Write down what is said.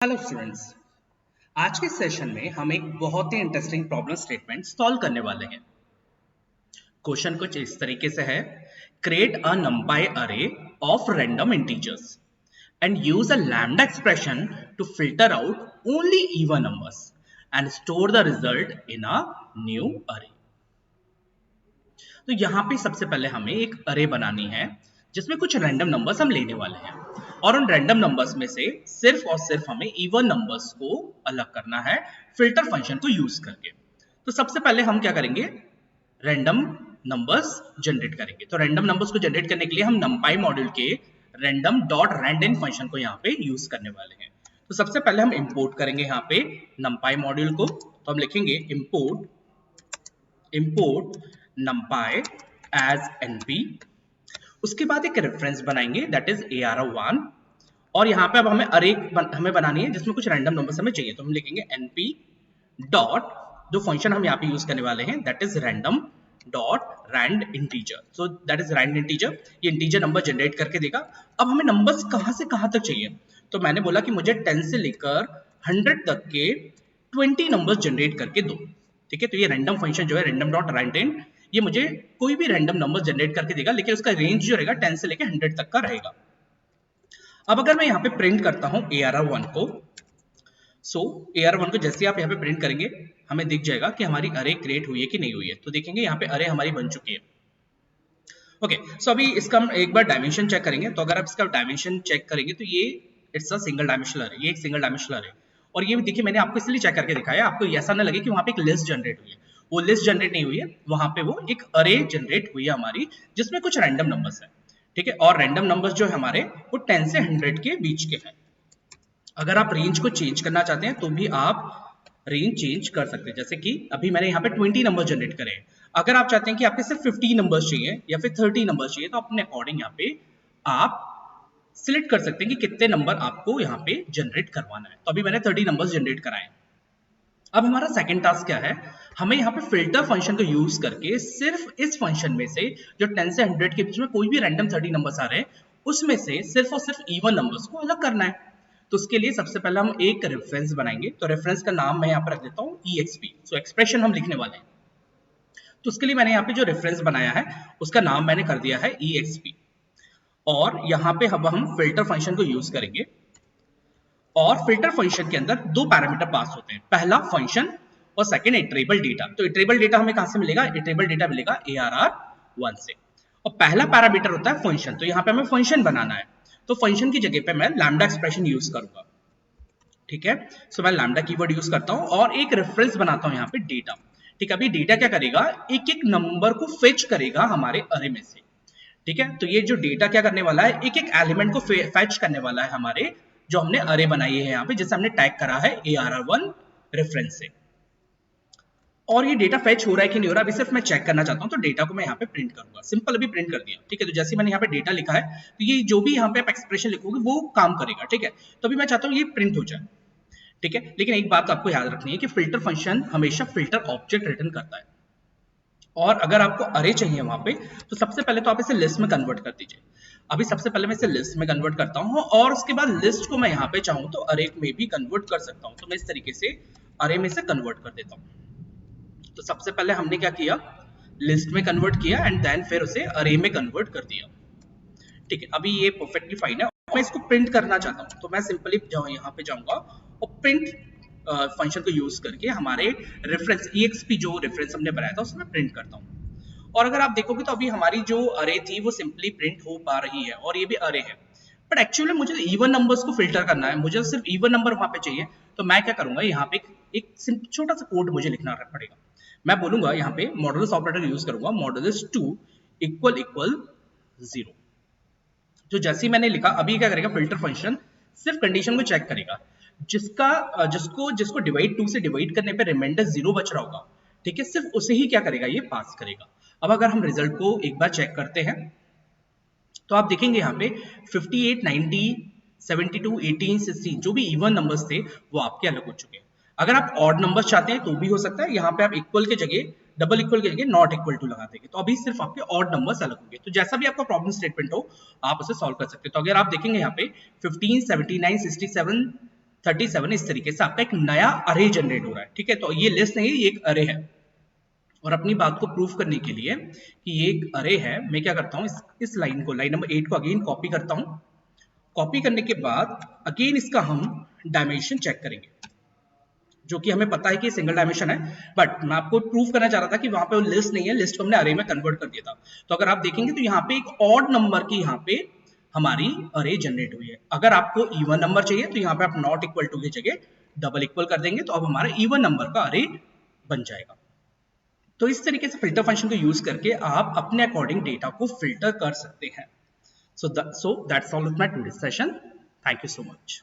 Hello students. आज के session में हम एक बहुत ही इंटरेस्टिंग प्रॉब्लम स्टेटमेंट सॉल्व करने वाले हैं। क्वेश्चन कुछ इस तरीके से है, create a NumPy array of random integers and use a lambda expression to filter out only even numbers and store the result in a new array. तो यहाँ पे सबसे पहले हमें एक अरे बनानी है जिसमें कुछ रैंडम नंबर्स हम लेने वाले हैं और उन रैंडम नंबर्स में से सिर्फ और सिर्फ हमें इवन नंबर्स को अलग करना है फिल्टर फंक्शन को यूज करके। तो सबसे पहले हम क्या करेंगे, रैंडम नंबर्स जनरेट करेंगे। तो रैंडम नंबर्स को जनरेट करने के लिए हम numpy मॉड्यूल के रैंडम डॉट रैंडम फंक्शन को यहाँ पे यूज करने वाले हैं। तो सबसे पहले हम इंपोर्ट करेंगे यहाँ पे numpy मॉड्यूल को। तो हम लिखेंगे इंपोर्ट numpy एज np। उसके बाद एक रेफरेंस बनाएंगे दैट इज AR1 और यहाँ पे अब हमें अरे हमें बनानी है जिसमें कुछ रैंडम नंबर्स हमें चाहिए। तो हम लिखेंगे np डॉट, जो फंक्शन हम यहाँ पे यूज करने वाले हैं that is random dot rand integer. So that is rand integer, ये इंटीजर नंबर जनरेट करके देगा। अब हमें नंबर्स कहाँ से कहाँ तक चाहिए, तो मैंने बोला कि मुझे 10 से लेकर 100 तक के 20 नंबर्स जनरेट करके दो। ठीक है, तो ये रैंडम फंक्शन जो है रैंडम डॉट रैंडम, ये मुझे कोई भी रैंडम नंबर जनरेट करके देगा, लेकिन उसका रेंज जो रहेगा 10 से लेकर 100 तक का रहेगा। अब अगर मैं यहाँ पे प्रिंट करता हूँ AR1 को, सो AR1 को जैसे आप यहाँ पे प्रिंट करेंगे हमें दिख जाएगा कि हमारी अरे क्रिएट हुई है कि नहीं हुई है। तो देखेंगे यहाँ पे अरे हमारी बन चुकी है। ओके, सो अभी इसका हम एक बार डायमेंशन चेक करेंगे। तो अगर आप इसका डायमेंशन चेक करेंगे तो ये इट्स अ सिंगल डायमेंशनल अरे, ये एक सिंगल डायमेंशनल अरे। और ये देखिए मैंने आपको इसलिए चेक करके दिखाया, आपको ऐसा ना लगे कि वहाँ पे एक लिस्ट जनरेट हुई है। वो लिस्ट जनरेट नहीं हुई है, वहाँ पे वो एक अरे जनरेट हुई है हमारी जिसमें कुछ रैंडम नंबर्स है। ठीक है, और रैंडम नंबर्स जो है हमारे वो 10 से 100 के बीच के हैं। अगर आप रेंज को चेंज करना चाहते हैं तो भी आप रेंज चेंज कर सकते हैं। जैसे कि अभी मैंने यहाँ पे 20 नंबर जनरेट करे हैं। अगर आप चाहते हैं कि आपके सिर्फ 50 नंबर्स चाहिए या फिर 30 नंबर्स चाहिए, तो अपने अकॉर्डिंग यहाँ पे आप सिलेक्ट कर सकते हैं कि कितने नंबर आपको यहाँ पे जनरेट करवाना है। तो अभी मैंने 30 नंबर्स जनरेट कराए। अब हमारा सेकंड टास्क क्या है, हमें यहाँ पे फिल्टर फंक्शन को यूज करके सिर्फ इस फंक्शन में से जो 10 से 100 के बीच में कोई भी रैंडम 30 नंबर्स आ रहे हैं उसमें से सिर्फ और सिर्फ इवन नंबर्स को अलग करना है। तो उसके लिए सबसे पहले हम एक रेफरेंस बनाएंगे। तो रेफरेंस का नाम मैं यहाँ पर रख देता हूँ EXP। सो एक्सप्रेशन हम लिखने वाले हैं। तो उसके लिए मैंने यहाँ पे जो रेफरेंस बनाया है उसका नाम मैंने कर दिया है EXP। और यहाँ पे अब हम फिल्टर फंक्शन को यूज करेंगे और फिल्टर फंक्शन के अंदर दो पैरामीटर पास होते हैं, पहला फंक्शन और सेकंड इटरेबल डेटा। तो इटरेबल डेटा हमें कहां से मिलेगा, इटरेबल डेटा मिलेगा ARR1 से। और पहला पैरामीटर होता है फंक्शन, तो यहाँ पे हमें फंक्शन बनाना है। तो फंक्शन की जगह पे मैं लैम्डा एक्सप्रेशन यूज करूंगा। ठीक है, सो मैं लैम्डा कीवर्ड यूज करता हूं और एक रेफरेंस बनाता हूं यहाँ पे डेटा। ठीक है, अभी डेटा क्या करेगा, एक एक नंबर को फेच करेगा हमारे अरे में से। ठीक है, तो ये जो डेटा क्या करने वाला है, एक एक एलिमेंट को फेच करने वाला है हमारे जो हमने अरे बनाई है यहाँ पे, जिसे हमने टैग करा है ARR1 रेफरेंस से। और ये डेटा फेच हो रहा है कि नहीं हो रहा, अभी सिर्फ मैं चेक करना चाहता हूँ। तो डेटा को मैं यहाँ पे प्रिंट करूंगा, सिंपल अभी प्रिंट कर दिया। ठीक है, तो जैसे मैंने यहाँ पे डेटा लिखा है तो ये जो भी यहाँ पे आप एक्सप्रेशन लिखोगे वो काम करेगा। ठीक है, तो अभी मैं चाहता हूँ ये प्रिंट हो जाए। ठीक है, लेकिन एक बात आपको याद रखनी है कि फिल्टर फंक्शन हमेशा फिल्टर ऑब्जेक्ट रिटर्न करता है। और अगर आपको अरे चाहिए वहां पे तो सबसे पहले तो आप इसे लिस्ट में कन्वर्ट कर दीजिए। अभी सबसे पहले मैं इसे लिस्ट में कन्वर्ट करता हूं और उसके बाद लिस्ट को मैं यहाँ पे चाहूँ तो अरे में भी कन्वर्ट कर सकता हूँ। तो मैं इस तरीके से अरे में से कन्वर्ट कर देता हूँ। तो सबसे पहले हमने क्या किया, लिस्ट में कन्वर्ट किया एंड देन फिर उसे अरे में कन्वर्ट कर दिया। ठीक है, अभी ये परफेक्टली फाइन है। मैं इसको प्रिंट करना चाहता हूँ तो मैं सिंपली यहाँ पे जाऊंगा और प्रिंट फंक्शन को यूज करके हमारे रेफरेंस EXP जो रेफरेंस हमने बनाया था उसमें प्रिंट करता हूँ। और अगर आप देखोगे तो अभी हमारी जो अरे थी वो सिंपली प्रिंट हो पा रही है और ये भी अरे है। बट एक्चुअली मुझे इवन नंबर्स को फिल्टर करना है, मुझे सिर्फ इवन नंबर वहां पे चाहिए। तो मैं क्या करूंगा, यहाँ पे एक छोटा सा कोड मुझे लिखना पड़ेगा। मैं बोलूंगा यहाँ पे मॉडुलस ऑपरेटर यूज करूंगा, मॉडुलस 2 इक्वल 0। तो जैसे ही मैंने लिखा, अभी क्या करेगा फिल्टर फंक्शन, सिर्फ कंडीशन को चेक करेगा। जिसको डिवाइड 2 से डिवाइड करने पे रिमाइंडर 0 बच रहा होगा, ठीक है, सिर्फ उसे ही क्या करेगा, ये पास करेगा। अब अगर हम रिजल्ट को एक बार चेक करते हैं तो आप देखेंगे यहाँ पे 58, 90, 72, 18, 16 जो भी इवन नंबर्स थे वो आपके अलग हो चुके हैं। अगर आप ऑड नंबर्स चाहते हैं तो भी हो सकता है, यहाँ पे आप इक्वल के जगह डबल इक्वल के जगह नॉट इक्वल टू लगा देंगे, तो अभी सिर्फ आपके ऑड नंबर्स अलग होंगे। तो जैसा भी आपका प्रॉब्लम स्टेटमेंट हो आप उसे सॉल्व कर सकते हैं। तो अगर आप देखेंगे यहाँ पे 15, 79, 67, 37 इस तरीके से आपका एक नया अरे जनरेट हो रहा है। ठीक है, तो ये लिस्ट नहीं है, ये एक अरे है। और अपनी बात को प्रूफ करने के लिए कि ये एक अरे है, मैं क्या करता हूँ, इस लाइन को, लाइन नंबर 8 को अगेन कॉपी करता हूँ। कॉपी करने के बाद अगेन इसका हम डायमेंशन चेक करेंगे, जो कि हमें पता है कि सिंगल डायमेंशन है, बट मैं आपको प्रूफ करना चाह रहा था कि वहां पे वो लिस्ट नहीं है, लिस्ट को हमने अरे में कन्वर्ट कर दिया था। तो अगर आप देखेंगे तो यहाँ पे एक ऑड नंबर की यहाँ पे हमारी अरे जनरेट हुई है। अगर आपको इवन नंबर चाहिए तो यहाँ पे आप नॉट इक्वल टू की जगह डबल इक्वल कर देंगे, तो अब हमारा इवन नंबर का अरे बन जाएगा। तो इस तरीके से फिल्टर फंक्शन को यूज करके आप अपने अकॉर्डिंग डेटा को फिल्टर कर सकते हैं। So that's all with my today's session. Thank you so much.